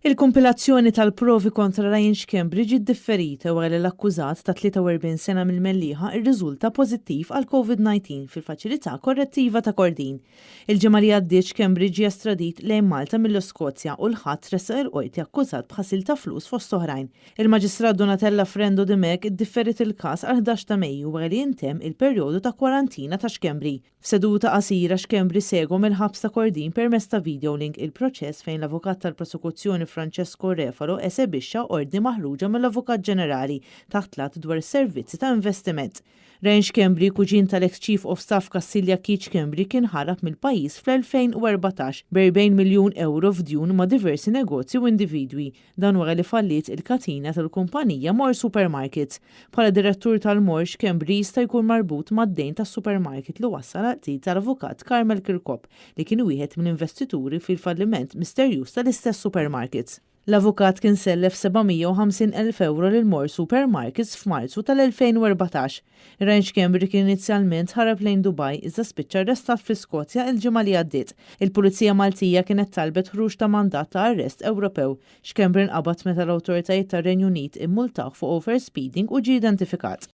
Il-kompilazzjoni tal-provi kontra Ryan Xkembri ġiet differita wara li l-akkużat ta' 43 sena mill-mellieħa rriżulta pożittiv għal COVID-19 fil-faċilità korrettiva ta' Kordin. Il-ġimgħa li għaddiet Xkembri ġie estradit lejn Malta mill-Iskozja u l-ħadd tressaq il-qorti akkużat b'ħasil ta' flus fost oħrajn. Il-Maġistrat Donatella Frendo Dimek iddifferit il-każ għal 11 ta' Mejju wara li intemm il-perjodu ta' kwarantina ta' Xkembri. F'seduta qasira Xkembri segwu mill-ħabs ta' Kordin permezz ta' video link il-proċess fejn l-avukat tal-prosekuzzjoni Francesco Refalo esebixxa ordni maħruġa mill-Avukat Ġenerali taħt lat dwar is-servizzi ta' investiment. Ryan Xkembri, kuġin tal-ex Chief of Staff Kassilja Keith Xkembri, kien ħarab mill-pajjiż fl-2014 b'40 miljun euro f'djun ma' diversi negozji u individwi. Dan wara li fallit il-katina tal-kumpanija More Supermarkets. Bħala direttur tal-More, Xkembri jista' jkun marbut mad-dejn tas-supermarket li wassal għal tal-avukat Carmel Kirkop li kien wieħed mill-investituri fil-falliment misterjuż tal-istess supermarkets. L-avukat kien sellef 750,000 euro lil More Supermarkets f'Marzu tal-2014. Ryan Xkembri kien inizjalment ħarab lejn Dubai iżda spiċċa arrestat fl-Iskozja il-ġimgħa li għaddiet. Il-Pulizija Maltija kienet talbet ħruġ ta' mandat ta' arrest Ewropew. Xkembri nqabad meta l-awtoritajiet tar-Renju Unit immultaw fuq overspeeding u ġie identifikat.